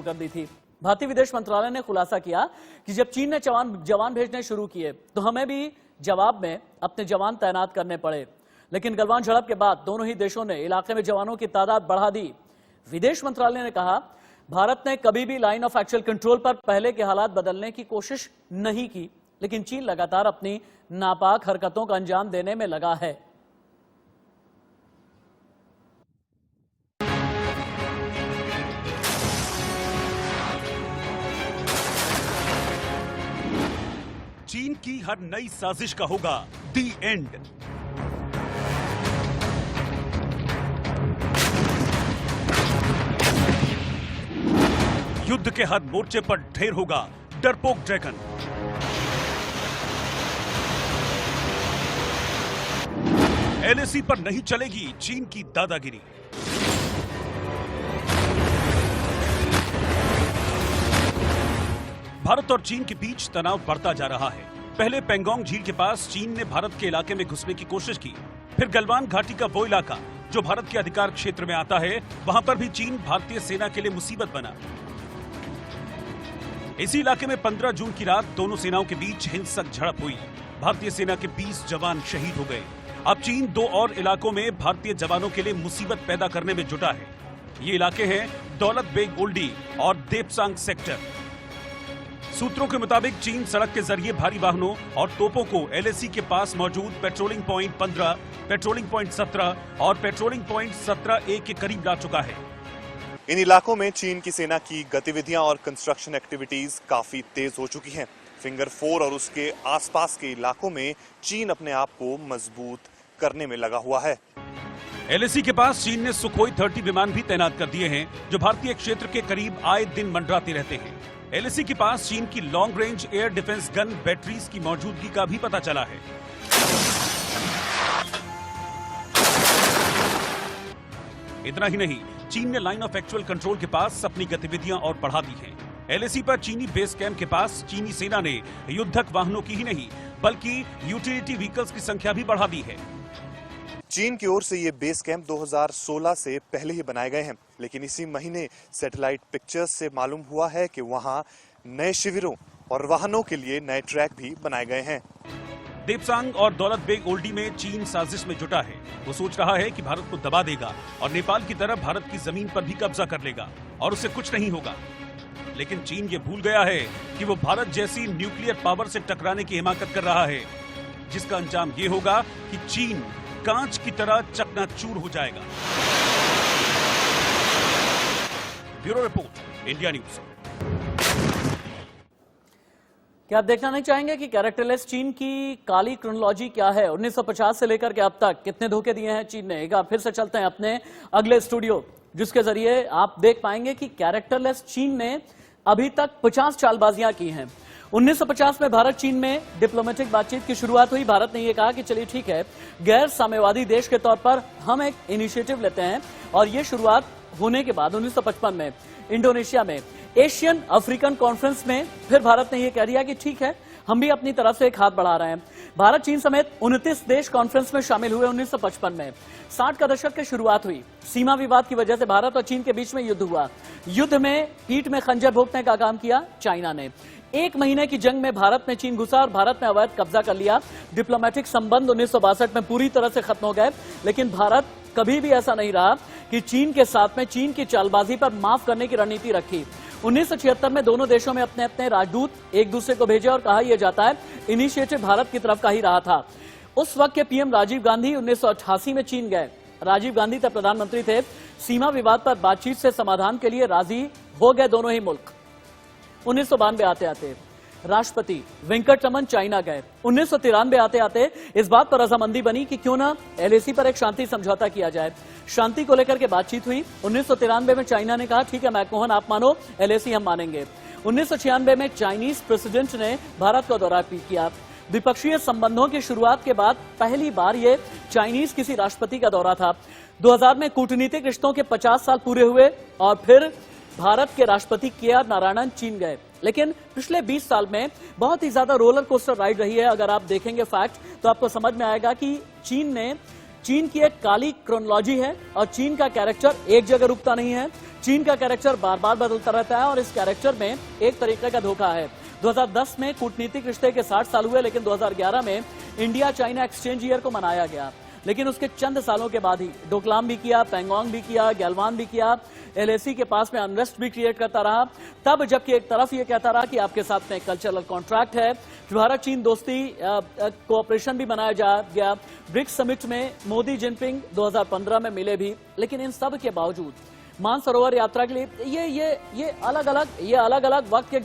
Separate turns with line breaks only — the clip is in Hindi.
कर दी थी। भारतीय विदेश मंत्रालय ने खुलासा किया कि जब चीन ने जवान भेजने शुरू किए तो हमें भी जवाब में अपने जवान तैनात करने पड़े, लेकिन गलवान झड़प के बाद दोनों ही देशों ने इलाके में जवानों की तादाद बढ़ा दी। विदेश मंत्रालय ने कहा, भारत ने कभी भी लाइन ऑफ एक्चुअल कंट्रोल पर पहले के हालात बदलने की कोशिश नहीं की, लेकिन चीन लगातार अपनी नापाक हरकतों का अंजाम देने में लगा है।
चीन की हर नई साजिश का होगा दी एंड। युद्ध के हर मोर्चे पर ढेर होगा डरपोक ड्रैगन। एलएसी पर नहीं चलेगी चीन की दादागिरी। भारत और चीन के बीच तनाव बढ़ता जा रहा है। पहले पेंगोंग झील के पास चीन ने भारत के इलाके में घुसने की कोशिश की, फिर गलवान घाटी का वो इलाका जो भारत के अधिकार क्षेत्र में आता है, वहां पर भी चीन भारतीय सेना के लिए मुसीबत बना। इसी इलाके में 15 जून की रात दोनों सेनाओं के बीच हिंसक झड़प हुई। भारतीय सेना के 20 जवान शहीद हो गए। अब चीन 2 और इलाकों में भारतीय जवानों के लिए मुसीबत पैदा करने में जुटा है। ये इलाके हैं दौलत बेग ओल्डी और देपसांग सेक्टर। सूत्रों के मुताबिक चीन सड़क के जरिए भारी वाहनों और तोपों को एलएसी के पास मौजूद पेट्रोलिंग पॉइंट 15, पेट्रोलिंग पॉइंट 17 और पेट्रोलिंग पॉइंट 17A के करीब ला चुका है।
इन इलाकों में चीन की सेना की गतिविधियां और कंस्ट्रक्शन एक्टिविटीज काफी तेज हो चुकी हैं। फिंगर 4 और उसके आसपास के इलाकों में चीन अपने आप को मजबूत करने में लगा हुआ है।
एलएसी के पास चीन ने सुखोई 30 विमान भी तैनात कर दिए हैं, जो भारतीय क्षेत्र के करीब आए दिन मंडराते रहते हैं। एलएसी के पास चीन की long range air defence gun batteries की मौजूदगी का भी पता चला है। इतना ही नहीं, चीन ने लाइन ऑफ एक्चुअल कंट्रोल के पास अपनी गतिविधियां और बढ़ा दी हैं। एलएसी पर चीनी बेस कैंप के पास चीनी सेना ने युद्धक वाहनों की ही नहीं बल्कि यूटिलिटी व्हीकल्स की संख्या भी बढ़ा दी है।
चीन की ओर से ये बेस कैंप 2016 से पहले ही बनाए गए हैं, लेकिन इसी महीने सैटेलाइट पिक्चर्स से मालूम हुआ है कि वहां नए शिविरों और वाहनों के लिए नए ट्रैक भी बनाए गए हैं।
देपसांग और दौलत बेग ओल्डी में चीन साजिश में जुटा है। वो सोच रहा है कि भारत को दबा देगा और नेपाल की तरह भारत की जमीन पर भी कब्जा कर लेगा और उसे कुछ नहीं होगा। लेकिन चीन ये भूल गया है कि वो भारत जैसी न्यूक्लियर पावर से टकराने की हिमाकत कर रहा है, जिसका अंजाम ये होगा कि चीन कांच की तरह चकनाचूर हो जाएगा। Bureau report, India news.
क्या आप देखना नहीं चाहेंगे कि कैरेक्टरलेस चीन की काली क्रोनोलॉजी क्या है? 1950 से लेकर के अब तक कितने धोखे दिए हैं चीन ने। एक बार फिर से चलते हैं अपने अगले स्टूडियो, जिसके जरिए आप देख पाएंगे कि कैरेक्टरलेस चीन ने अभी तक 50 चालबाजियां की हैं। 1950 में भारत चीन में डिप्लोमेटिक बातचीत की शुरुआत हुई। भारत ने यह कहा कि चलिए ठीक है, गैर साम्यवादी देश के तौर पर हम एक इनिशिएटिव लेते हैं, और ये शुरुआत होने के बाद 1955 में इंडोनेशिया में एशियन अफ्रीकन कॉन्फ्रेंस में फिर भारत ने यह कह दिया कि ठीक है, हम भी अपनी तरफ से एक हाथ बढ़ा रहे हैं। भारत चीन समेत 29 देश कॉन्फ्रेंस में शामिल हुए। 1955 में 60 का दशक की शुरुआत हुई। सीमा विवाद की वजह से भारत और चीन के बीच में युद्ध हुआ। युद्ध में पीठ में खंजर भोंकने का काम किया चाइना ने। 1 महीने की जंग में भारत में चीन घुसा और भारत में अवैध कब्जा कर लिया। डिप्लोमेटिक संबंध 1962 में पूरी तरह से खत्म हो गए, लेकिन भारत कभी भी ऐसा नहीं रहा कि चीन के साथ में चीन की चालबाजी पर माफ करने की रणनीति रखी। 1976 में दोनों देशों में अपने अपने राजदूत एक दूसरे को भेजे और कहा यह जाता है इनिशिएटिव भारत की तरफ का ही रहा था। उस वक्त के पीएम राजीव गांधी 1988 में चीन गए। राजीव गांधी तब प्रधानमंत्री थे। सीमा विवाद पर बातचीत से समाधान के लिए राजी हो गए दोनों ही मुल्क। 1992 आते आते राष्ट्रपति वेंकटरमन चाइना गए। 1993 आते आते इस बात पर रजामंदी बनी कि क्यों ना एलएसी पर एक शांति समझौता किया जाए। शांति को लेकर के बातचीत हुई। 1993 में चाइना ने कहा ठीक है मैकमोहन आप मानो, एलएसी हम मानेंगे। 1996 में चाइनीज प्रेसिडेंट ने भारत का दौरा किया। द्विपक्षीय संबंधों की शुरुआत के बाद पहली बार ये चाइनीज किसी राष्ट्रपति का दौरा था। 2000 में कूटनीतिक रिश्तों के 50 साल पूरे हुए और फिर भारत के राष्ट्रपति के.आर. नारायणन चीन गए। लेकिन पिछले 20 साल में बहुत ही ज्यादा रोलर कोस्टर राइड रही है। अगर आप देखेंगे फैक्ट तो आपको समझ में आएगा कि चीन ने चीन की एक काली क्रोनोलॉजी है और चीन का कैरेक्टर एक जगह रुकता नहीं है। चीन का कैरेक्टर बार बार बदलता रहता है और इस कैरेक्टर में एक तरीके का धोखा है। 2010 में कूटनीतिक रिश्ते के 60 साल हुए, लेकिन 2011 में इंडिया चाइना एक्सचेंज ईयर को मनाया गया। लेकिन उसके चंद सालों के बाद ही डोकलाम भी किया, पैंगोंग भी किया, गैलवान भी किया, एलएसी के पास में अनरेस्ट भी क्रिएट करता रहा। तब जबकि एक तरफ ये कहता रहा कि आपके साथ में कल्चरल कॉन्ट्रैक्ट है, भारत चीन दोस्ती कोऑपरेशन भी बनाया जा गया। ब्रिक्स समिट में मोदी जिनपिंग 2015 में मिले भी, लेकिन इन सब के बावजूद मानसरोवर यात्रा के लिए ये अलग अलग वक्त के